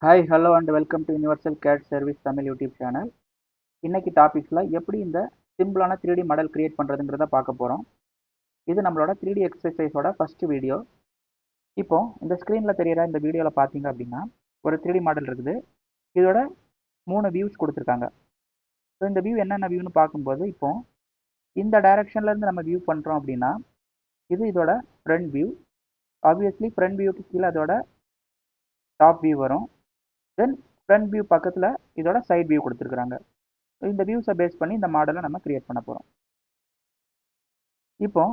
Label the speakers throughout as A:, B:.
A: Hi hello and welcome to universal cat service Tamil YouTube channel. இன்னைக்கு டாபிக்ஸில் எப்படி இந்த சிம்பிளான 3D மாடல் கிரியேட் பண்ணுறதுங்கிறத பார்க்க போகிறோம். இது நம்மளோட 3D எக்ஸசைஸோட ஃபர்ஸ்ட் வீடியோ. இப்போ இந்த ஸ்க்ரீனில் தெரியிற இந்த வீடியோவில் பார்த்தீங்க அப்படின்னா ஒரு 3D மாடல் இருக்குது. இதோட 3 வியூஸ் கொடுத்துருக்காங்க. ஸோ இந்த வியூ என்னென்ன வியூன்னு பார்க்கும்போது இப்போ இந்த டைரக்ஷன்லேருந்து நம்ம வியூ பண்ணுறோம் அப்படின்னா இது இதோட ஃப்ரண்ட் வியூ. ஆப்வியஸ்லி ஃப்ரண்ட் வியூக்கு கீழே அதோட டாப் வியூ வரும். தென் ஃப்ரண்ட் வியூ பக்கத்தில் இதோட சைட் வியூ கொடுத்துருக்குறாங்க. இந்த வியூஸை பேஸ் பண்ணி இந்த மாடலை நம்ம கிரியேட் பண்ண போகிறோம். இப்போ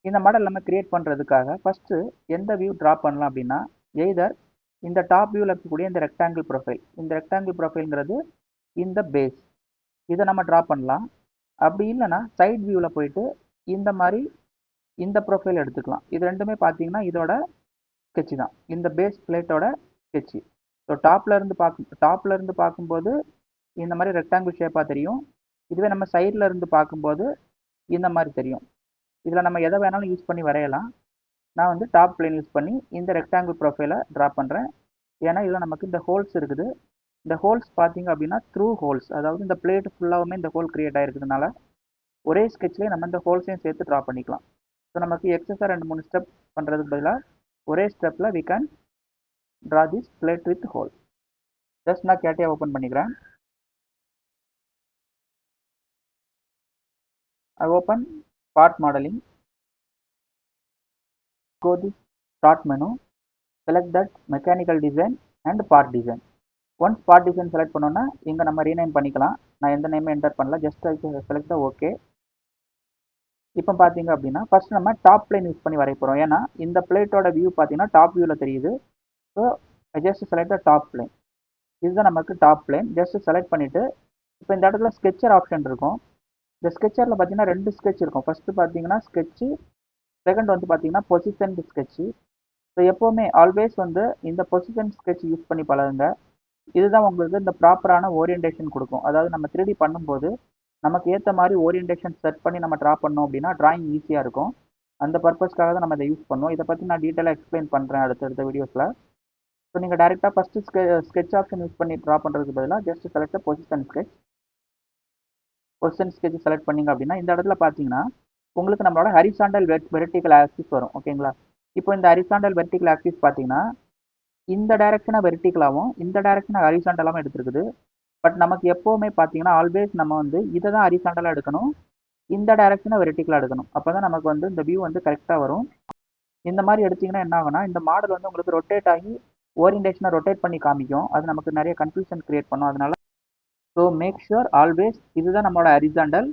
A: இந்த மாடல் நம்ம கிரியேட் பண்ணுறதுக்காக ஃபஸ்ட்டு எந்த வியூ ட்ரா பண்ணலாம் அப்படின்னா எய்தர் இந்த டாப் வியூவில் இருக்கக்கூடிய இந்த ரெக்டாங்கிள் ப்ரொஃபைல், இந்த ரெக்டாங்கிள் ப்ரொஃபைல்ங்கிறது இந்த பேஸ், இதை நம்ம ட்ரா பண்ணலாம். அப்படி இல்லைன்னா சைட் வியூவில் போயிட்டு இந்த மாதிரி இந்த ப்ரொஃபைல் எடுத்துக்கலாம். இது ரெண்டுமே பார்த்தீங்கன்னா இதோட ஸ்கெட்சு தான், இந்த பேஸ் பிளேட்டோட ஸ்கெட்சு. ஸோ டாப்ல இருந்து பார்க்கும்போது இந்த மாதிரி ரெக்டாங்கிள் ஷேப்பாக தெரியும். இதுவே நம்ம சைடில் இருந்து பார்க்கும்போது இந்த மாதிரி தெரியும். இதில் நம்ம எதை வேணாலும் யூஸ் பண்ணி வரையலாம். நான் வந்து டாப் பிளேன் யூஸ் பண்ணி இந்த ரெக்டாங்கிள் ப்ரொஃபைலை ட்ரா பண்ணுறேன். ஏன்னா இதில் நமக்கு இந்த ஹோல்ஸ் இருக்குது. இந்த ஹோல்ஸ் பார்த்தீங்க அப்படின்னா த்ரூ ஹோல்ஸ், அதாவது இந்த பிளேட் ஃபுல்லாகவுமே இந்த ஹோல் கிரியேட் ஆகிருக்கிறதுனால ஒரே ஸ்கெட்ச்லேயே நம்ம இந்த ஹோல்ஸையும் சேர்த்து ட்ரா பண்ணிக்கலாம். ஸோ நமக்கு எக்ஸஸாக 2-3 ஸ்டெப் பண்ணுறதுக்கு பதிலாக ஒரே ஸ்டெப்பில் we can draw this plate with hole. Just நான் கேட்டியா ஓப்பன் பண்ணிக்கிறேன். I open part modeling, go this start menu, select that mechanical design and part design. Once part design select பண்ணோன்னா இங்கே நம்ம ரீநேம் பண்ணிக்கலாம். நான் எந்த நேமே என்டர் பண்ணல, ஜஸ்ட் select the OK. இப்போ பார்த்தீங்க அப்படின்னா ஃபர்ஸ்ட் நம்ம டாப் பிளேன் யூஸ் பண்ணி வரைய போகிறோம். ஏன்னா இந்த பிளேட்டோட வியூ பார்த்தீங்கன்னா டாப் வியூவில் தெரியுது. So just select the top plane. இதுதான் நமக்கு டாப் பிளேன். ஜஸ்ட் செலக்ட் பண்ணிவிட்டு இப்போ இந்த இடத்துல ஸ்கெட்சர் ஆப்ஷன் இருக்கும். இந்த ஸ்கெட்சரில் பார்த்தீங்கன்னா 2 ஸ்கெட்ச் இருக்கும். ஃபஸ்ட்டு பார்த்தீங்கன்னா ஸ்கெட்சு, செகண்ட் வந்து பார்த்தீங்கன்னா பொசிஷன் ஸ்கெட்சு. ஸோ எப்போவுமே ஆல்வேஸ் வந்து இந்த பொசிஷன் ஸ்கெட்ச் யூஸ் பண்ணி பழகுங்க. இதுதான் உங்களுக்கு இந்த ப்ராப்பரான ஓரியன்டேஷன் கொடுக்கும். அதாவது நம்ம 3D பண்ணும்போது நமக்கு ஏற்ற மாதிரி ஓரியன்டேஷன் செட் பண்ணி நம்ம ட்ரா பண்ணோம் அப்படின்னா ட்ராயிங் ஈஸியாக இருக்கும். அந்த பர்பஸ்க்காக தான் நம்ம இதை யூஸ் பண்ணுவோம். இதை பற்றி நான் டீட்டெயிலாக எக்ஸ்பிளைன் பண்ணுறேன் அடுத்தடுத்த வீடியோஸில். ஸோ நீங்கள் டேரெக்டாக ஃபஸ்ட்டு ஸ்கெட்ச் ஆப்ஷன் யூஸ் பண்ணி ட்ரா பண்ணுறதுக்கு பதிலாக just select position sketch select பண்ணிங்க அப்படின்னா இந்த இடத்துல பார்த்தீங்கன்னா உங்களுக்கு நம்மளோட ஹரிசாண்டல் வெர்டிக்கல் ஆக்சிஸ் வரும். ஓகேங்களா? இப்போ இந்த ஹரிசாண்டல் வெர்டிக்கல் ஆக்சிஸ் பார்த்தீங்கன்னா இந்த டைரக்ஷனை வெர்டிக்கலாகவும் இந்த டைரக்ஷனை ஹரிசாண்டலாகவும் எடுத்துருக்குது. பட் நமக்கு எப்போவுமே பார்த்தீங்கன்னா ஆல்வேஸ் நம்ம வந்து இதை தான் ஹரிசாண்டலாக எடுக்கணும், இந்த டைரக்ஷனை வெர்டிக்கலாக எடுக்கணும். அப்போ தான் நமக்கு வந்து இந்த வியூ வந்து கரெக்டாக வரும். இந்த மாதிரி எடுத்திங்கன்னா என்ன ஆகுனா இந்த மாடல் வந்து உங்களுக்கு ரொட்டேட் ஆகி ஓரியன்டேஷனை ரொட்டேட் பண்ணி காமிக்கும். அது நமக்கு நிறைய கன்ஃபியூஷன் கிரியேட் பண்ணும். அதனால ஸோ மேக் ஷுர் ஆல்வேஸ் இதுதான் நம்மளோட ஹரிசாண்டல்,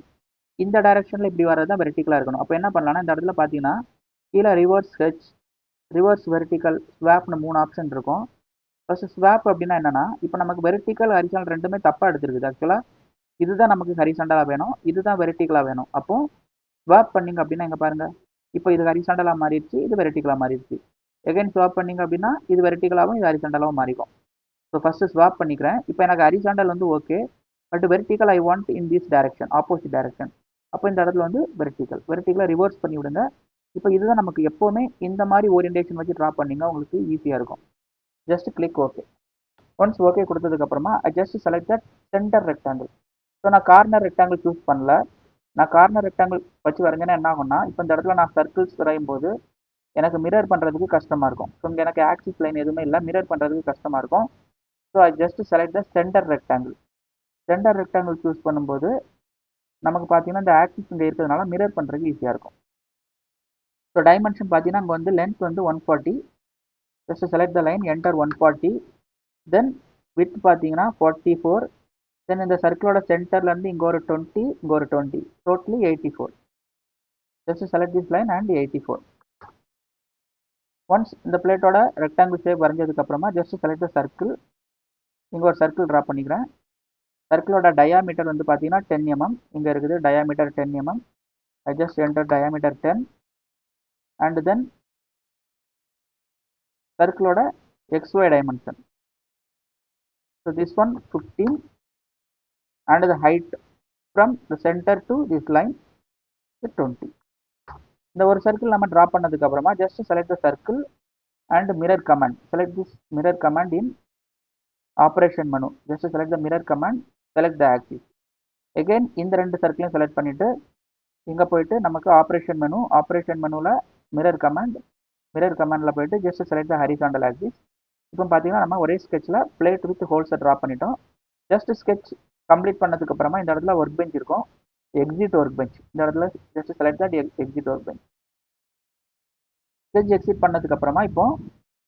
A: இந்த டைரக்ஷனில் இப்படி வர்றது தான் வெர்டிக்கலாக இருக்கணும். அப்போ என்ன பண்ணலாம்னா இந்த இடத்துல பார்த்தீங்கன்னா கீழே ரிவர்ஸ் ஸ்கெட்ச், ரிவர்ஸ் வெர்டிக்கல், ஸ்வாப்னு 3 ஆப்ஷன் இருக்கும். ஃபர்ஸ்ட் ஸ்வாப் அப்படின்னா என்னன்னா இப்போ நமக்கு வெர்டிக்கல் ஹரிசாண்டல் ரெண்டுமே தப்பாக எடுத்துருக்குது. ஆக்சுவலாக இதுதான் நமக்கு ஹரிசாண்டலாக வேணும், இதுதான் வெர்டிக்கலாக வேணும். அப்போ ஸ்வாப் பண்ணிங்க அப்படின்னா இங்கே பாருங்கள், இப்போ இது ஹரிசாண்டலாக மாறிடுச்சு, இது வெர்டிக்கலாக மாறிடுச்சு. எகைன் ஸ்வாப் பண்ணிங்க அப்படின்னா இது வெர்டிக்கலாகவும் இது ஹரிசாண்டலாகவும் மாறிக்கும். ஸோ ஃபஸ்ட்டு ஸ்வாப் பண்ணிக்கிறேன். இப்போ எனக்கு ஹரிசாண்டல் வந்து okay, but vertical I want in this direction, opposite direction. அப்போ இந்த இடத்துல வந்து வெர்டிக்கலை ரிவர்ஸ் பண்ணி விடுங்க. இப்போ இதுதான் நமக்கு எப்போவுமே இந்த மாதிரி ஓரியன்டேஷன் வச்சு ட்ரா பண்ணிங்க உங்களுக்கு ஈஸியாக இருக்கும். Just click okay. Once okay கொடுத்ததுக்கப்புறமா I just select that centre rectangle. So நான் கார்னர் ரெக்டாங்கிள் சூஸ் பண்ணல. நான் கார்னர் ரெக்டாங்கிள் வச்சு வரைஞ்சேன்னா என்ன ஆகும்னா இப்போ இந்த இடத்துல நான் சர்க்கிள்ஸ் வரையும் போது எனக்கு மிரர் பண்ணுறதுக்கு கஷ்டமாக இருக்கும். ஸோ இங்கே எனக்கு ஆக்சிஸ் லைன் எதுவுமே இல்லை, மிரர் பண்ணுறதுக்கு கஷ்டமாக இருக்கும். So I just select the centre rectangle. Centre rectangle choose பண்ணும்போது நமக்கு பார்த்தீங்கன்னா இந்த ஆக்சிஸ் இங்கே இருக்கிறதுனால மிரர் பண்ணுறதுக்கு ஈஸியாக இருக்கும். ஸோ டைமென்ஷன் பார்த்தீங்கன்னா அங்கே வந்து லென்த் வந்து 140. Just select the line, enter 140. Then with பார்த்தீங்கன்னா 44. தென் இந்த சர்க்கிளோட சென்டர்லேருந்து இங்கே ஒரு 20, இங்கே ஒரு 20, totally 84. Just select this line and 84. Once இந்த பிளேட்டோட ரெக்டாங்கிள் ஷேப் வரைஞ்சதுக்கப்புறமா ஜஸ்ட் செலக்ட் த சர்க்கிள். இங்கே ஒரு சர்க்கிள் ட்ரா பண்ணிக்கிறேன். சர்க்கிளோட டயாமீட்டர் வந்து பார்த்தீங்கன்னா 10 mm. இங்கே இருக்குது diameter 10 mm. I just enter diameter 10 and then சர்க்கிளோட XY dimension. So this one 15 and the height from the center to this line is 20. இந்த ஒரு சர்க்கிள் நம்ம ட்ரா பண்ணதுக்கப்புறமா just select the circle and mirror command. Select this mirror command in operation menu just select the mirror command, select the axis. Again இந்த ரெண்டு சர்க்கிளையும் select பண்ணிவிட்டு இங்கே போயிட்டு நமக்கு ஆப்ரேஷன் மெனுவில் மிரர் கமாண்டில் போயிட்டு ஜஸ்ட் செலக்ட் த ஹரிசாண்டல் ஆக்சிஸ். இப்போ பார்த்தீங்கன்னா நம்ம ஒரே ஸ்கெட்சில் பிளேட் வித் ஹோல்ஸை ட்ரா பண்ணிட்டோம். ஜஸ்ட் ஸ்கெட்ச் கம்ப்ளீட் பண்ணதுக்கு அப்புறமா இந்த இடத்துல ஒர்க் பெஞ்ச் இருக்கும், எக்ஸிட் ஒர்க் பெஞ்ச். இந்த இடத்துல just select that exit work bench. Sketch exit பண்ணதுக்கு அப்புறமா இப்போ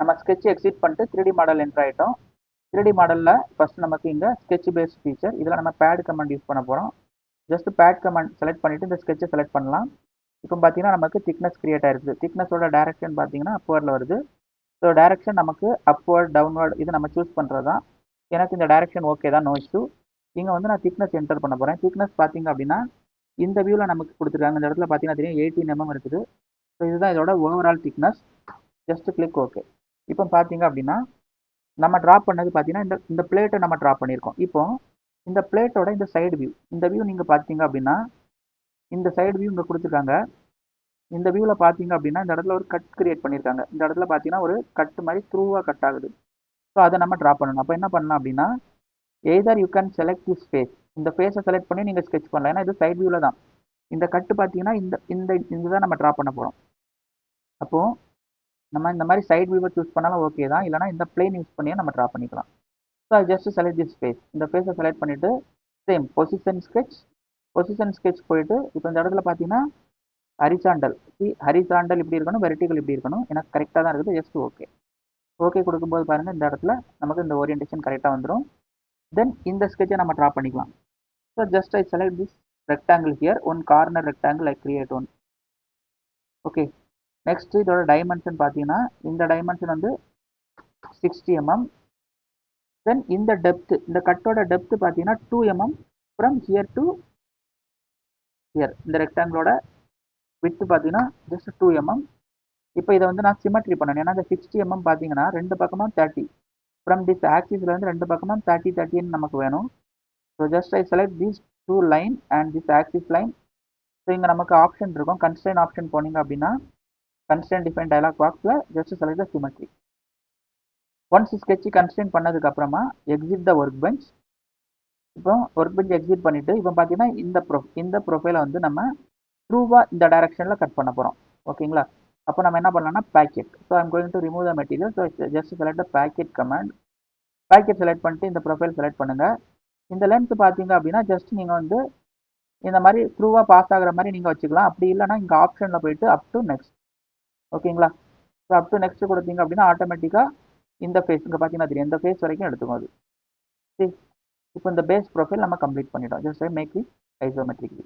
A: நம்ம ஸ்கெட்ச் எக்ஸிட் பண்ணிட்டு 3D மாடல் என்ட்ரு ஆகிட்டோம். 3D மாடலில் ஃபர்ஸ்ட் நமக்கு இங்கே ஸ்கெட்ச் பேஸ்ட் ஃபீச்சர், இதில் நம்ம பேட் கமாண்ட் யூஸ் பண்ண போகிறோம். ஜஸ்ட் பேட் கமாண்ட் செலக்ட் பண்ணிவிட்டு இந்த ஸ்கெட்சை செலக்ட் பண்ணலாம். இப்போ பார்த்தீங்கன்னா நமக்கு திக்னஸ் கிரியேட் ஆயிருக்குது. திக்னஸோட டேரக்ஷன் பார்த்தீங்கன்னா அப்வர்டில் வருது. ஸோ டேரக்ஷன் நமக்கு அப்வர்ட் டவுன்வர்ட் இது நம்ம சூஸ் பண்ணுறது தான். எனக்கு இந்த டேரக்ஷன் ஓகே தான், நோ இஷ்யூ. இங்கே வந்து நான் திக்னஸ் என்டர் பண்ண போகிறேன். திக்னஸ் பார்த்தீங்க அப்படின்னா இந்த வியூவில் நமக்கு கொடுத்துருக்காங்க. இந்த இடத்துல பார்த்தீங்கன்னா தெரியும் 18 mm இருக்குது. ஸோ இதுதான் இதோட overall thickness. Just click okay. இப்போ பார்த்தீங்க அப்படின்னா நம்ம ட்ரா பண்ணது பார்த்தீங்கன்னா இந்த பிளேட்டை நம்ம ட்ரா பண்ணியிருக்கோம். இப்போ இந்த பிளேட்டோட இந்த சைடு வியூ, இந்த வியூ நீங்கள் பார்த்தீங்க அப்படின்னா இந்த சைடு வியூ இங்கே கொடுத்துருக்காங்க. இந்த வியூவில் பார்த்தீங்க அப்படின்னா இந்த இடத்துல ஒரு கட் கிரியேட் பண்ணியிருக்காங்க. இந்த இடத்துல பார்த்தீங்கன்னா ஒரு கட் மாதிரி த்ரூவாக கட் ஆகுது. ஸோ அதை நம்ம ட்ரா பண்ணணும். அப்போ என்ன பண்ணலாம் அப்படின்னா either you can select this face, இந்த ஃபேஸை செலக்ட் பண்ணி நீங்கள் ஸ்கெட்ச் பண்ணலாம். ஏன்னா இது சைட் வியூவில் தான். இந்த கட்டு பார்த்தீங்கன்னா இதுதான் நம்ம ட்ரா பண்ண போகிறோம். அப்போது நம்ம இந்த மாதிரி சைட் வியூவை சூஸ் பண்ணாலும் ஓகே தான், இல்லைனா இந்த பிளேன் யூஸ் பண்ணியே நம்ம ட்ரா பண்ணிக்கலாம். So just select this face, இந்த ஃபேஸை செலக்ட் பண்ணிவிட்டு சேம் பொசிஷன் ஸ்கெட்ச் போயிட்டு இப்போ இந்த இடத்துல பார்த்தீங்கன்னா ஹரிசாண்டல் இப்படி இருக்கணும், வெர்டிகல் இப்படி இருக்கணும். எனக்கு கரெக்டாக தான் இருக்குது. ஜஸ்ட் ஓகே கொடுக்கும்போது பாருங்கள் இந்த இடத்துல நமக்கு இந்த ஓரியன்டேஷன் கரெக்டாக வந்துடும். தென் இந்த ஸ்கெட்சை நம்ம ட்ரா பண்ணிக்கலாம். So just I select this rectangle here, one corner rectangle I create one. Okay, next இதோட டைமென்ஷன் பார்த்தீங்கன்னா இந்த டைமென்ஷன் வந்து 60 mm. தென் இந்த டெப்த், இந்த கட்டோட டெப்த் பார்த்தீங்கன்னா 2 mm from here to hear. இந்த ரெக்டாங்கிளோட விட்த் பார்த்தீங்கன்னா ஜஸ்ட் 2 mm. இப்போ இதை வந்து நான் சிமெட்ரி பண்ணணும். ஏன்னா இந்த 60 mm பார்த்தீங்கன்னா ரெண்டு பக்கமும் 30, ஃப்ரம் திஸ் ஆக்சிஸில் வந்து ரெண்டு பக்கமும் 30 நமக்கு வேணும். So just I select this 2 line and this axis line. So இங்கே நமக்கு ஆப்ஷன் இருக்கும், கன்ஸ்ட்ரெயின் ஆப்ஷன் போனீங்க அப்படின்னா கன்ஸ்ட்ரெயின் டிஃபைன் டயலாக் பாக்ஸில் just select the symmetry. Once sketch constrain பண்ணதுக்கு அப்புறமா எக்ஸிட் த ஒர்க் பெஞ்ச். இப்போ ஒர்க் பெஞ்ச் எக்ஸிட் பண்ணிவிட்டு இப்போ பார்த்தீங்கன்னா இந்த ப்ரொஃபைலை வந்து நம்ம த்ரூவாக இந்த டைரக்ஷனில் கட் பண்ண போகிறோம். ஓகேங்களா? அப்போ நம்ம என்ன பண்ணலாம்னா packet. So I'm going to remove the material. So just select the packet command. Packet select பண்ணிட்டு இந்த ப்ரொஃபைல் செலக்ட் பண்ணுங்கள். இந்த லென்த் பார்த்தீங்க அப்படின்னா ஜஸ்ட் நீங்கள் வந்து இந்த மாதிரி த்ரூவாக பாஸ் ஆகிற மாதிரி நீங்கள் வச்சுக்கலாம். அப்படி இல்லைனா இங்கே ஆப்ஷனில் போயிட்டு அப் டு நெக்ஸ்ட். ஓகேங்களா? ஸோ அப் டு நெக்ஸ்ட் கொடுத்தீங்க அப்படின்னா ஆட்டோமேட்டிக்காக இந்த ஃபேஸ் இங்கே பார்த்தீங்கன்னா தெரியும், இந்த ஃபேஸ் வரைக்கும் எடுத்துக்கும் அது. சரி, இப்போ இந்த பேஸ் ப்ரொஃபைல் நம்ம கம்ப்ளீட் பண்ணிட்டோம். Just make it isometric.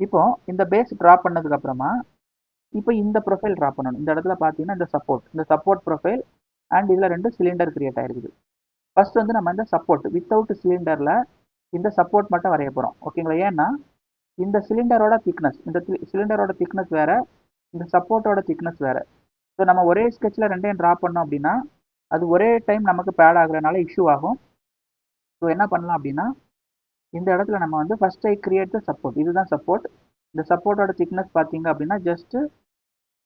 A: இப்போ இந்த பேஸ் ட்ரா பண்ணதுக்கு அப்புறமா இப்போ இந்த ப்ரொஃபைல் ட்ரா பண்ணணும். இந்த இடத்துல பார்த்தீங்கன்னா இந்த சப்போர்ட் ப்ரொஃபைல் அண்ட் இதில் 2 சிலிண்டர் கிரியேட் ஆயிருக்குது. ஃபர்ஸ்ட் வந்து நம்ம இந்த சப்போர்ட் வித்தவுட் சிலிண்டரில் இந்த சப்போர்ட் மட்டும் வரைய போகிறோம். ஓகேங்களா? ஏன்னா இந்த சிலிண்டரோட திக்னஸ் வேறு, இந்த சப்போர்ட்டோட திக்னஸ் வேறு. ஸோ நம்ம ஒரே ஸ்கெட்சில் ரெண்டையும் ட்ரா பண்ணோம் அப்படின்னா அது ஒரே டைம் நமக்கு பேட் ஆகுறதுனால இஷ்யூ ஆகும். ஸோ என்ன பண்ணலாம் அப்படின்னா இந்த இடத்துல நம்ம வந்து first I create the support. இதுதான் சப்போர்ட். இந்த சப்போர்ட்டோட திக்னஸ் பார்த்தீங்க அப்படின்னா ஜஸ்ட்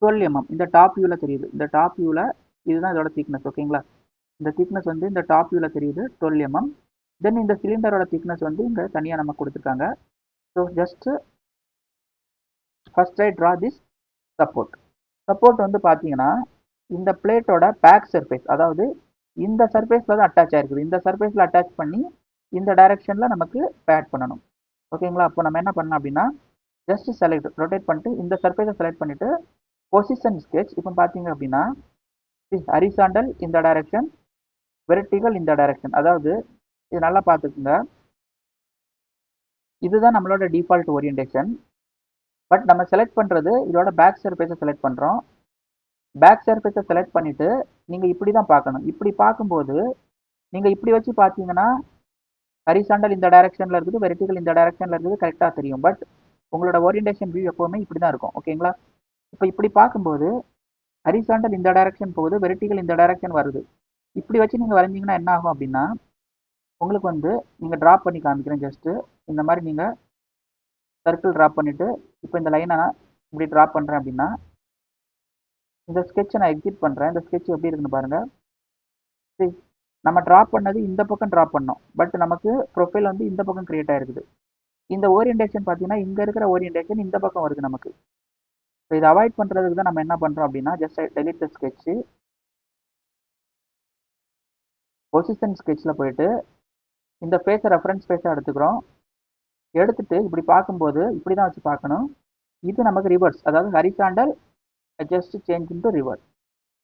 A: 12 mm. இந்த டாப் வியூவில் தெரியுது, இந்த டாப் வியூவில் இதுதான் இதோட திக்னஸ். ஓகேங்களா? இந்த திக்னஸ் வந்து இந்த டாப் வியூவில் தெரியுது 12 mm. தென் இந்த சிலிண்டரோட திக்னஸ் வந்து இங்கே தனியாக நம்ம கொடுத்துருக்காங்க. So just first I draw this support வந்து பார்த்தீங்கன்னா இந்த பிளேட்டோட பேக் சர்ஃபேஸ், அதாவது இந்த சர்ஃபேஸில் தான் அட்டாச் ஆகிருக்குது. இந்த சர்ஃபேஸில் அட்டாச் பண்ணி இந்த டைரக்ஷனில் நமக்கு பேட் பண்ணணும். ஓகேங்களா? அப்போ நம்ம என்ன பண்ணலாம் அப்படின்னா ஜஸ்ட் செலக்ட் ரொட்டேட் பண்ணிட்டு இந்த சர்ஃபேஸை செலக்ட் பண்ணிவிட்டு பொசிஷன் ஸ்கெட்ச். இப்போ பார்த்தீங்க அப்படின்னா ஹரிசாண்டல் இந்த டைரக்ஷன், வெர்டிகல் இந்த டைரக்ஷன். அதாவது இது நல்லா பார்த்துக்குங்க, இதுதான் நம்மளோட டிஃபால்ட் ஓரியன்டேஷன். பட் நம்ம செலக்ட் பண்ணுறது இதோட பேக் சர்ஃபேஸை செலக்ட் பண்ணுறோம். பேக் சர்ஃபேஸை செலக்ட் பண்ணிவிட்டு நீங்கள் இப்படி தான் பார்க்கணும். இப்படி பார்க்கும்போது நீங்கள் இப்படி வச்சு பார்த்தீங்கன்னா ஹரிசாண்டல் இந்த டைரக்ஷனில் இருக்குது, வெர்டிகல் இந்த டைரக்ஷனில் இருக்குது, கரெக்டாக தெரியும். பட் உங்களோட ஓரியன்டேஷன் வியூ எப்போவுமே இப்படி தான் இருக்கும். ஓகேங்களா? இப்போ இப்படி பார்க்கும்போது ஹரிசாண்டல் இந்த டைரக்ஷன் போகுது, வெர்டிகல் இந்த டைரக்ஷன் வருது. இப்படி வச்சு நீங்கள் வரைஞ்சிங்கன்னா என்ன ஆகும் அப்படின்னா உங்களுக்கு வந்து நீங்கள் ட்ராப் பண்ணி காமிக்கிறேன். ஜஸ்ட்டு இந்த மாதிரி நீங்கள் சர்க்கிள் ட்ராப் பண்ணிவிட்டு இப்போ இந்த லைனை நான் இப்படி ட்ராப் பண்ணுறேன் அப்படின்னா இந்த ஸ்கெட்சை நான் எக்ஸிட் பண்ணுறேன். இந்த ஸ்கெட்ச் எப்படி இருக்குன்னு பாருங்கள். சரி, நம்ம ட்ராப் பண்ணது இந்த பக்கம் ட்ராப் பண்ணோம், பட் நமக்கு ப்ரொஃபைல் வந்து இந்த பக்கம் கிரியேட் ஆயிருக்குது. இந்த ஓரியன்டேஷன் பார்த்தீங்கன்னா இங்கே இருக்கிற ஓரியன்டேஷன் இந்த பக்கம் வருது நமக்கு. ஸோ இதை அவாய்ட் பண்ணுறதுக்கு தான் நம்ம என்ன பண்ணுறோம் அப்படின்னா just delete the sketch, position ஸ்கெட்சில் போயிட்டு இந்த ஃபேஸை ரெஃபரன்ஸ் ஃபேஸாக எடுத்துக்கிறோம். எடுத்துட்டு இப்படி பார்க்கும்போது இப்படி தான் வச்சு பார்க்கணும். இது நமக்கு ரிவர்ஸ், அதாவது horizontal just change into reverse.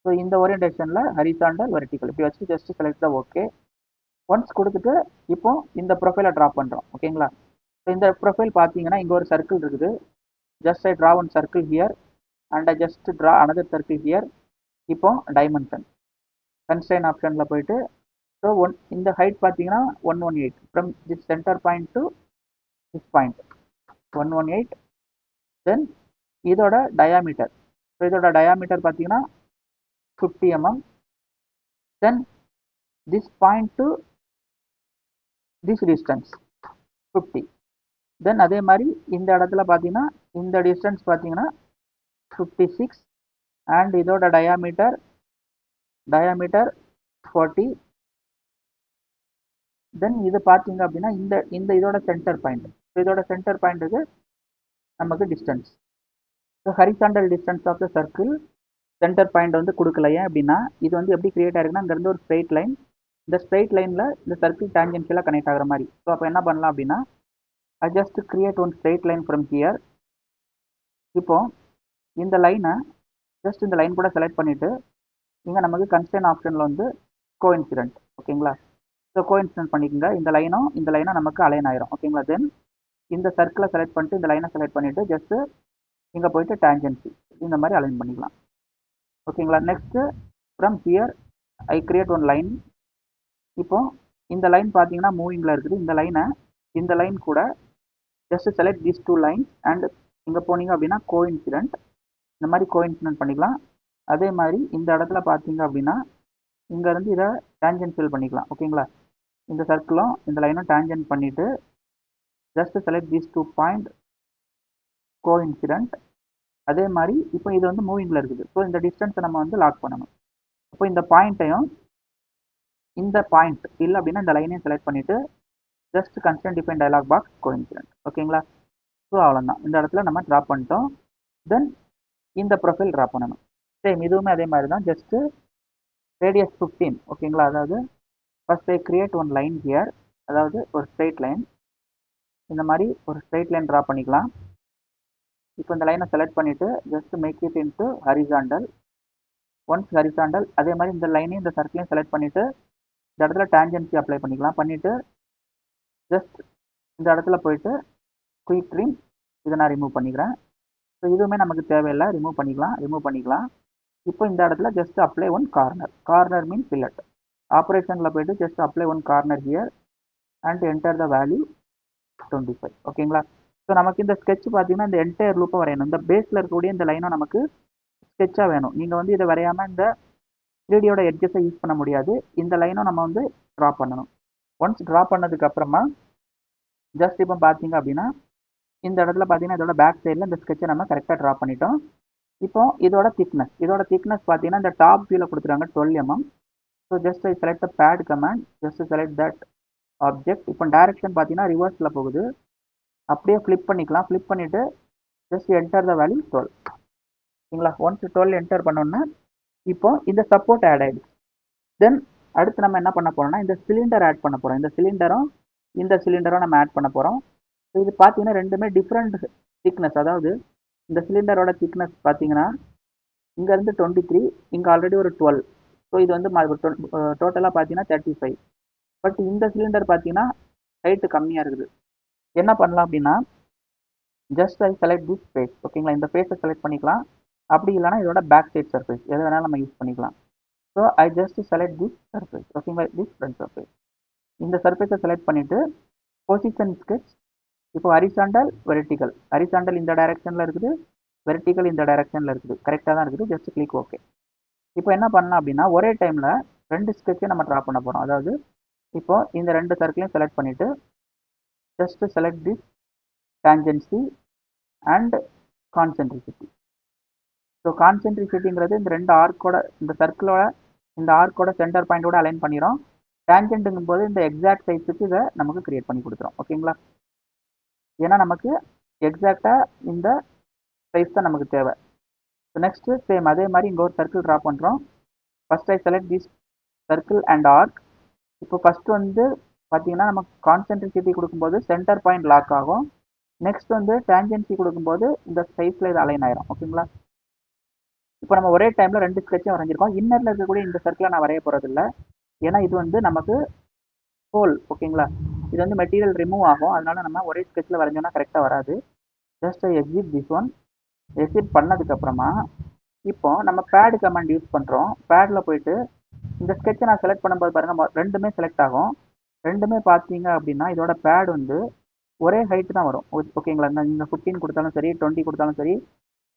A: So இந்த ஓரியன்டேஷனில் ஹரிசாண்டல் வெர்டிக்கல் இப்படி வச்சு ஜஸ்ட் செலக்ட் தான் ஓகே. ஒன்ஸ் கொடுத்துட்டு இப்போ இந்த ப்ரொஃபைலை ட்ராப் பண்ணுறோம் ஓகேங்களா. ஸோ இந்த ப்ரொஃபைல் பார்த்தீங்கன்னா இங்கே ஒரு சர்க்கிள் இருக்குது. Just I draw one circle here and I just draw another circle here. இப்போ டைமென்ஷன் கன்ஸ்ட்ரெயின் ஆப்ஷனில் போயிட்டு ஸோ இந்த ஹைட் பார்த்தீங்கன்னா 118 from this centre point to this point 118. தென் இதோட டயாமீட்டர், ஸோ இதோட டயாமீட்டர் பார்த்தீங்கன்னா 50 mm. Then this point to this distance 50. தென் அதே மாதிரி இந்த இடத்துல பார்த்தீங்கன்னா இந்த டிஸ்டன்ஸ் பார்த்தீங்கன்னா 56 அண்ட் இதோட டயாமீட்டர் 40. தென் இது பார்த்தீங்க அப்படின்னா இந்த இதோட சென்டர் பாயிண்ட், இதோட சென்டர் பாயிண்ட்டுக்கு நமக்கு distance. So horizontal distance of the circle centre point வந்து கொடுக்கல. ஏன் அப்படின்னா இது வந்து எப்படி கிரியேட் ஆயிருக்குன்னா அங்கேருந்து ஒரு ஸ்ட்ரெயிட் லைன், இந்த ஸ்ட்ரெயிட் லைனில் இந்த சர்க்கிள் டேஞ்சென்ஷியலாக கனெக்ட் ஆகிற மாதிரி. ஸோ அப்போ என்ன பண்ணலாம் அப்படின்னா I just create one straight line from here. இப்போ இந்த லைனை ஜஸ்ட் இந்த லைன் கூட செலக்ட் பண்ணிவிட்டு இங்கே நமக்கு கன்ஸ்ட்ரெயின் ஆப்ஷனில் வந்து கோஇன்சிடென்ட் ஓகேங்களா. ஸோ கோஇன்சிடென்ட் பண்ணிக்கோங்க, இந்த லைனும் நமக்கு அலைன் ஆயிரும் ஓகேங்களா. தென் இந்த சர்க்கிளை செலக்ட் பண்ணிட்டு இந்த லைனை செலக்ட் பண்ணிவிட்டு ஜஸ்ட்டு இங்கே போயிட்டு டேஞ்சன்சி இந்த மாதிரி அலைன் பண்ணிக்கலாம் ஓகேங்களா. Next from here I create one line. இப்போ இந்த லைன் பார்த்தீங்கன்னா மூவிங்கில் இருக்குது. இந்த லைன் கூட just select these two lines and இங்கே போனீங்க அப்படின்னா கோஇன்சிடென்ட், இந்த மாதிரி கோஇன்சிடென்ட் பண்ணிக்கலாம். அதே மாதிரி இந்த இடத்துல பார்த்தீங்க அப்படின்னா இங்கேருந்து இதை டேஞ்சென்ஷியல் பண்ணிக்கலாம் ஓகேங்களா. இந்த சர்க்கிளும் இந்த லைனும் டேஞ்சென்ட் பண்ணிவிட்டு just select these two point coincident. அதே மாதிரி இப்போ இது வந்து மூவிங்கில் இருக்குது. ஸோ இந்த டிஸ்டன்ஸை நம்ம வந்து லாக் பண்ணணும். இப்போ இந்த பாயிண்ட்டையும் இந்த பாயிண்ட் இல்லை அப்படின்னா இந்த லைனையும் செலக்ட் பண்ணிவிட்டு just constraint define dialog box coincident ஓகேங்களா. ஸோ அவ்வளோதான், இந்த இடத்துல நம்ம ட்ராப் பண்ணிட்டோம். தென் இந்த ப்ரொஃபைல் ட்ராப் பண்ணணும். சேம் இதுவுமே அதே மாதிரி தான், ஜஸ்ட்டு ரேடியஸ் 15 ஓகேங்களா. அதாவது first I create one line here, அதாவது ஒரு ஸ்ட்ரெயிட் லைன், இந்த மாதிரி ஒரு ஸ்ட்ரெயிட் லைன் ட்ரா பண்ணிக்கலாம். இப்போ இந்த லைனை செலக்ட் பண்ணிவிட்டு just make it into horizontal. Once horizontal, அதே மாதிரி இந்த லைனையும் இந்த சர்க்கிளையும் செலக்ட் பண்ணிவிட்டு இந்த இடத்துல டேஞ்சன்சி அப்ளை பண்ணிக்கலாம். பண்ணிவிட்டு ஜஸ்ட் இந்த இடத்துல போயிட்டு குயிக் ட்ரிம் இதை நான் ரிமூவ் பண்ணிக்கிறேன். ஸோ இதுவுமே நமக்கு தேவையில்லை, ரிமூவ் பண்ணிக்கலாம். இப்போ இந்த இடத்துல ஜஸ்ட் அப்ளை ஒன் கார்னர் மீன் ஃபில்லட். ஆப்ரேஷனில் போயிட்டு just apply one corner here and enter the value 25 ஓகேங்களா. ஸோ நமக்கு இந்த ஸ்கெட்ச் பார்த்தீங்கன்னா இந்த என்டையர் லூப்பை வரையணும். இந்த பேஸில் இருக்கக்கூடிய இந்த லைனும் நமக்கு ஸ்கெட்சாக வேணும். நீங்கள் வந்து இதை வரையாமல் இந்த 3Dயோட எட்ஜஸை யூஸ் பண்ண முடியாது. இந்த லைனும் நம்ம வந்து ட்ரா பண்ணணும். ஒன்ஸ் ட்ரா பண்ணதுக்கப்புறமா ஜஸ்ட் இப்போ பார்த்தீங்க அப்படின்னா இந்த இடத்துல பார்த்தீங்கன்னா இதோட பேக் சைடில் இந்த ஸ்கெட்சை நம்ம கரெக்டாக ட்ரா பண்ணிட்டோம். இப்போ இதோட திக்னஸ் பார்த்தீங்கன்னா இந்த டாப் வியூவில் கொடுத்துருக்காங்க 12 mm. So just I select the pad command, just select that object. இப்போ டைரக்ஷன் பார்த்தீங்கன்னா ரிவர்ஸில் போகுது, அப்படியே ஃப்ளிப் பண்ணிக்கலாம். ஃப்ளிப் பண்ணிவிட்டு ஜஸ்ட் என்டர் த வேல்யூ 12 ஓகேங்களா. ஒன்ஸ் 12 என்டர் பண்ணோன்னா இப்போ இந்த சப்போர்ட் ஆட் ஆகிடுச்சு. தென் அடுத்து நம்ம என்ன பண்ண போகிறோம்னா இந்த சிலிண்டர் ஆட் பண்ண போகிறோம். இந்த சிலிண்டரும் நம்ம ஆட் பண்ண போகிறோம். ஸோ இது பார்த்தீங்கன்னா ரெண்டுமே டிஃப்ரெண்ட் திக்னஸ், அதாவது இந்த சிலிண்டரோட திக்னஸ் பார்த்தீங்கன்னா இங்கேருந்து 23, இங்கே ஆல்ரெடி ஒரு 12. ஸோ இது வந்து டோட்டலாக பார்த்தீங்கன்னா 35. பட் இந்த சிலிண்டர் பார்த்தீங்கன்னா ஹைட்டு கம்மியாக இருக்குது. என்ன பண்ணலாம் அப்படின்னா just I select this face ஓகேங்களா. இந்த ஃபேஸை செலக்ட் பண்ணிக்கலாம். அப்படி இல்லைனா இதோட பேக் சைட் சர்ஃபேஸ் எது வேணாலும் நம்ம யூஸ் பண்ணிக்கலாம். So I just select this surface ஓகேங்களா, திஸ் ஃப்ரண்ட் சர்ஃபேஸ். இந்த சர்ஃபேஸை செலக்ட் பண்ணிவிட்டு பொசிஷன் ஸ்கெட்ச். இப்போ ஹரிசாண்டல் ஹரிசாண்டல் இந்த டைரக்ஷனில் இருக்குது, வெர்டிக்கல் இந்த டைரக்ஷனில் இருக்குது, கரெக்டாக தான் இருக்குது. Just click okay. இப்போ என்ன பண்ணலாம் அப்படின்னா ஒரே டைமில் 2 ஸ்கெட்சை நம்ம ட்ரா பண்ண போகிறோம். அதாவது இப்போ இந்த 2 சர்க்கிளையும் செலக்ட் பண்ணிவிட்டு just select this tangency and concentricity. So கான்சென்ட்ரிசிட்டிங்கிறது இந்த 2 ஆர்க்கோட, இந்த சர்க்கிளோட இந்த ஆர்க்கோட சென்டர் பாயிண்டோட அலைன் பண்ணிடும். டேஞ்சென்ட்டுங்கும் போது இந்த எக்ஸாக்ட் சைஸுக்கு இதை நமக்கு கிரியேட் பண்ணி கொடுத்துரும். ஓகேங்களா? ஏன்னா நமக்கு எக்ஸாக்டாக இந்த சைஸ் தான் நமக்கு தேவை. நெக்ஸ்ட்டு சேம் அதே மாதிரி இங்கே ஒரு சர்க்கிள் ட்ரா பண்ணுறோம். First I select this circle and arc. இப்போ ஃபர்ஸ்ட் வந்து பார்த்தீங்கன்னா நம்ம கான்சென்ட்ரிசிட்டி கொடுக்கும்போது சென்டர் பாயிண்ட் லாக் ஆகும். நெக்ஸ்ட் வந்து டேஞ்சென்சி கொடுக்கும்போது இந்த சைஸில் இது அலைன் ஆயிரும். ஓகேங்களா? இப்போ நம்ம ஒரே டைமில் 2 ஸ்கெட்சும் வரைஞ்சிருக்கோம். இன்னரில் இருக்கக்கூடிய இந்த சர்க்கிளை நான் வரைய போகிறதில்ல. ஏன்னா இது வந்து நமக்கு ஹோல். ஓகேங்களா? இது வந்து மெட்டீரியல் ரிமூவ் ஆகும். அதனால நம்ம ஒரே ஸ்கெட்சில் வரைஞ்சோம்னா கரெக்டாக வராது. Just exit this one. Exit பண்ணதுக்கப்புறமா இப்போ நம்ம பேட் கமாண்ட் யூஸ் பண்ணுறோம். பேடில் போயிட்டு இந்த ஸ்கெட்சை நான் செலக்ட் பண்ணும்போது பாருங்கள் ரெண்டுமே செலக்ட் ஆகும். ரெண்டுமே பார்த்தீங்க அப்படின்னா இதோட பேட் வந்து ஒரே ஹைட்டு தான் வரும். ஓகேங்களா? இந்த 15 கொடுத்தாலும் சரி 20 கொடுத்தாலும் சரி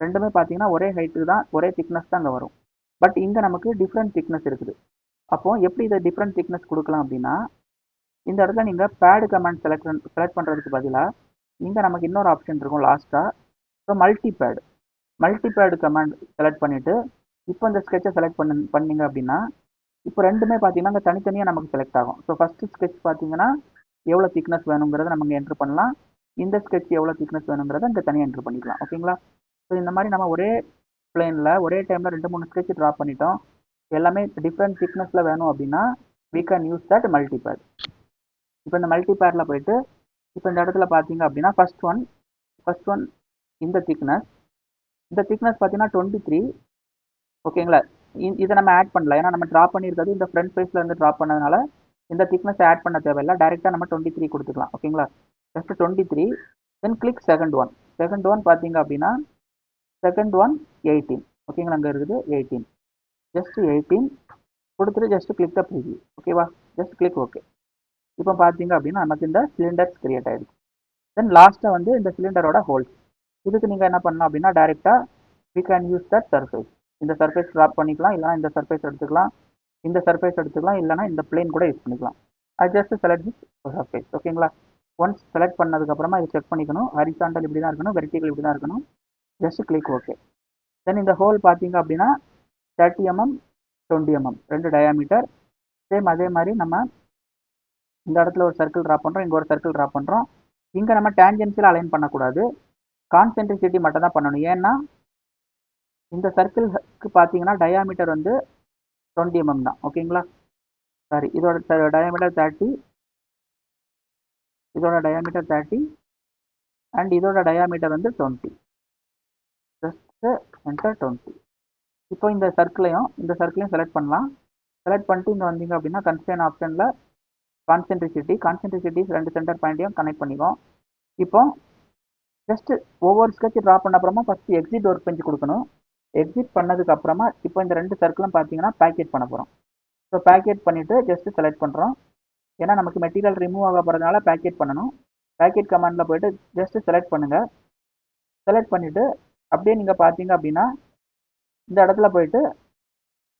A: ரெண்டுமே பார்த்தீங்கன்னா ஒரே ஹைட்டு தான், ஒரே திக்னஸ் தான் அங்கே வரும். பட் இங்கே நமக்கு டிஃப்ரெண்ட் திக்னஸ் இருக்குது. அப்போது எப்படி இதை டிஃப்ரெண்ட் திக்னஸ் கொடுக்கலாம் அப்படின்னா இந்த இடத்துல நீங்கள் பேடு கமாண்ட் செலக்ட் பண்ணுறதுக்கு பதிலாக இங்கே நமக்கு இன்னொரு ஆப்ஷன் இருக்கும் லாஸ்ட்டாக. So multi pad command select பண்ணிவிட்டு இப்போ இந்த ஸ்கெட்சை செலக்ட் பண்ணீங்க அப்படின்னா இப்போ ரெண்டுமே பார்த்தீங்கன்னா அங்கே தனித்தனியாக நமக்கு செலக்ட் ஆகும். ஸோ ஃபஸ்ட்டு ஸ்கெட்ச் பார்த்தீங்கன்னா எவ்வளோ திக்னஸ் வேணுங்கிறத நம்ம இங்கே என்ட்ரு பண்ணலாம். இந்த ஸ்கெட்ச் எவ்வளோ திக்னஸ் வேணுங்கிறத இங்கே தனியாக என்ட்ரு பண்ணிக்கலாம். ஓகேங்களா? ஸோ இந்த மாதிரி நம்ம ஒரே பிளேனில் ஒரே டைமில் 2-3 ஸ்கெட்ச் ட்ரா பண்ணிட்டோம். எல்லாமே டிஃப்ரெண்ட் திக்னஸில் வேணும் அப்படின்னா we can யூஸ் தட் மல்டிபேட். இப்போ இந்த மல்டிபேடில் போயிட்டு இப்போ இந்த இடத்துல பார்த்தீங்க அப்படின்னா ஃபர்ஸ்ட் ஒன் இந்த திக்னஸ் பார்த்தீங்கன்னா 23. ஓகேங்களா? இதை நம்ம ஆட் பண்ணல. ஏன்னா நம்ம ட்ரா பண்ணியிருக்கிறது இந்த ஃப்ரண்ட் ஃபேஸில் இருந்து ட்ரா பண்ணதுனால இந்த திக்னஸ் ஆட் பண்ண தேவையில்லை. டேரெக்டாக நம்ம 23 கொடுத்துக்கலாம். ஓகேங்களா? ஜஸ்ட் 23. தென் கிளிக் செகண்ட் ஒன் பார்த்தீங்க அப்படின்னா செகண்ட் ஒன் 18. ஓகேங்களா? அங்கே இருக்குது 18. ஜஸ்ட் 18 கொடுத்துட்டு ஜஸ்ட் கிளிக் த ப்ரிவியூ. ஓகேவா? Just click okay. இப்போ பார்த்தீங்க அப்படின்னா நமக்கு இந்த சிலிண்டர்ஸ் கிரியேட் ஆகிடுச்சு. தென் லாஸ்ட்டாக வந்து இந்த சிலிண்டரோட ஹோல்ஸ். இதுக்கு நீங்கள் என்ன பண்ணலாம் அப்படின்னா டேரெக்டாக we can use that surface. இந்த சர்ஃபேஸ் ட்ராப் பண்ணிக்கலாம், இல்லைனா இந்த சர்ஃபேஸ் எடுத்துக்கலாம், இல்லைனா இந்த பிளேன் கூட யூஸ் பண்ணிக்கலாம். அது ஜஸ்ட் செலக்ட் திஸ் சர்ஃபேஸ். ஓகேங்களா? ஒன்ஸ் செலக்ட் பண்ணதுக்கப்புறமா இதை செக் பண்ணிக்கணும். ஹரிசாண்டல் இப்படி தான் இருக்கணும், வெர்டிகல் இப்படி தான் இருக்கணும். Just click okay. தென் இந்த ஹோல் பார்த்தீங்க அப்படின்னா 30 mm 20 mm 2 டயாமீட்டர். சேம் அதே மாதிரி நம்ம இந்த இடத்துல ஒரு சர்க்கிள் ட்ரா பண்ணுறோம், இங்கே ஒரு சர்க்கிள் ட்ரா பண்ணுறோம். இங்கே நம்ம டேஞ்சென்சியில் அலைன் பண்ணக்கூடாது, கான்சென்ட்ரிசிட்டி மட்டும் தான் பண்ணணும். ஏன்னா இந்த சர்க்கிள்க்கு பார்த்தீங்கன்னா டயாமீட்டர் வந்து 20 mm தான். ஓகேங்களா? சாரி, இதோட டயாமீட்டர் 30, அண்ட் இதோட டயாமீட்டர் வந்து 20. Just enter 20. இப்போ இந்த சர்க்கிளையும் செலக்ட் பண்ணலாம். செலக்ட் பண்ணிட்டு இங்கே வந்தீங்க அப்படின்னா கன்ஸ்ட்ரெயின் ஆப்ஷனில் கான்சென்ட்ரிசிட்டி 2 சென்டர் பாயிண்ட்டையும் கனெக்ட் பண்ணிக்கும். இப்போ ஜஸ்ட் ஒவ்வொரு ஸ்கெட்ச் ட்ரா பண்ண அப்புறமா ஃபஸ்ட்டு எக்ஸிட் ஒர்க் பெஞ்ச் கொடுக்கணும். எக்ஸிட் பண்ணதுக்கு அப்புறமா இப்போ இந்த 2 சர்க்கிளும் பார்த்தீங்கன்னா பேக்கெட் பண்ண போகிறோம். ஸோ பேக்கெட் பண்ணிவிட்டு ஜஸ்ட் செலக்ட் பண்ணுறோம். ஏன்னா நமக்கு மெட்டீரியல் ரிமூவ் ஆக போகிறதுனால பேக்கெட் பண்ணணும். பேக்கெட் கமாண்டில் போய்ட்டு ஜஸ்ட் செலக்ட் பண்ணுங்கள். செலக்ட் பண்ணிவிட்டு அப்படியே நீங்கள் பார்த்தீங்க அப்படின்னா இந்த இடத்துல போயிட்டு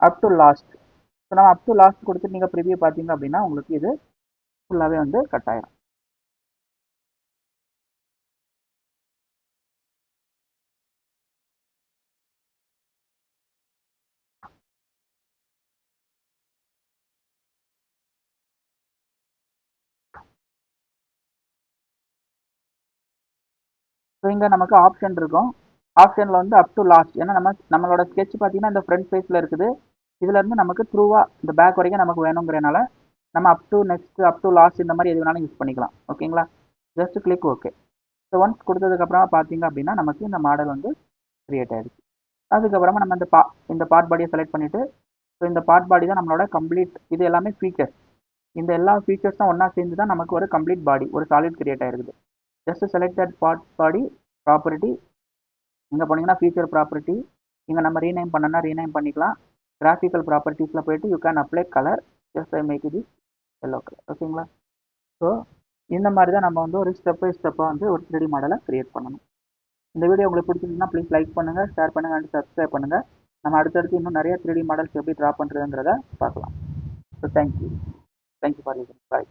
A: அப் டு லாஸ்ட். ஸோ நம்ம அப் டு லாஸ்ட் கொடுத்துட்டு நீங்கள் ப்ரிவியூ பார்த்தீங்க அப்படின்னா உங்களுக்கு இது ஃபுல்லாகவே வந்து கட் ஆயிரும். ஸோ இங்கே நமக்கு ஆப்ஷன் இருக்கும். ஆப்ஷனில் வந்து அப் டு லாஸ்ட். ஏன்னா நம்மளோட ஸ்கெட்ச் பார்த்தீங்கன்னா இந்த ஃப்ரண்ட் ஃபேஸில் இருக்குது. இதுலேருந்து நமக்கு த்ரூவாக இந்த பேக் வரைக்கும் நமக்கு வேணுங்கிறனால நம்ம up to next, up to last இந்த மாதிரி எது வேணாலும் யூஸ் பண்ணிக்கலாம். ஓகேங்களா? Just click okay. So once கொடுத்ததுக்கப்புறமா பார்த்தீங்க அப்படின்னா நமக்கு இந்த மாடல் வந்து கிரியேட் ஆகிடுச்சு. அதுக்கப்புறமா நம்ம இந்த பார்ட் பாடியை செலக்ட் பண்ணிவிட்டு ஸோ இந்த பார்ட் பாடி தான் நம்மளோட கம்ப்ளீட். இது எல்லாமே ஃபீச்சர்ஸ். இந்த எல்லா ஃபீச்சர்ஸும் ஒன்றா சேர்ந்து தான் நமக்கு ஒரு கம்ப்ளீட் பாடி, ஒரு சாலிட் கிரியேட் ஆகிருக்குது. ஜஸ்ட் செலக்டட் பார்ட் பாடி ப்ராப்பர்ட்டி. இங்கே போனீங்கன்னா ஃபீச்சர் ப்ராப்பர்ட்டி. இங்கே நம்ம ரீநேம் பண்ணனா ரீநேம் பண்ணிக்கலாம். கிராஃபிக்கல் ப்ராப்பர்ட்டிஸில் போயிட்டு you can apply colour. Just I make it yellow colour. ஓகேங்களா? ஸோ இந்த மாதிரி தான் நம்ம வந்து ஒரு ஸ்டெப் பை ஸ்டெப்பாக வந்து ஒரு 3D மாடலை கிரியேட் பண்ணணும். இந்த வீடியோ உங்களுக்கு பிடிச்சிருந்தீங்கன்னா ப்ளீஸ் லைக் பண்ணுங்கள், ஷேர் பண்ணுங்கள் அண்ட் சப்ஸ்கிரைப் பண்ணுங்கள். நம்ம அடுத்தடுத்து இன்னும் நிறைய 3D மாடல்ஸ் எப்படி ட்ரா பண்ணுறதுங்கிறத பார்க்கலாம். So thank you for listening. Bye.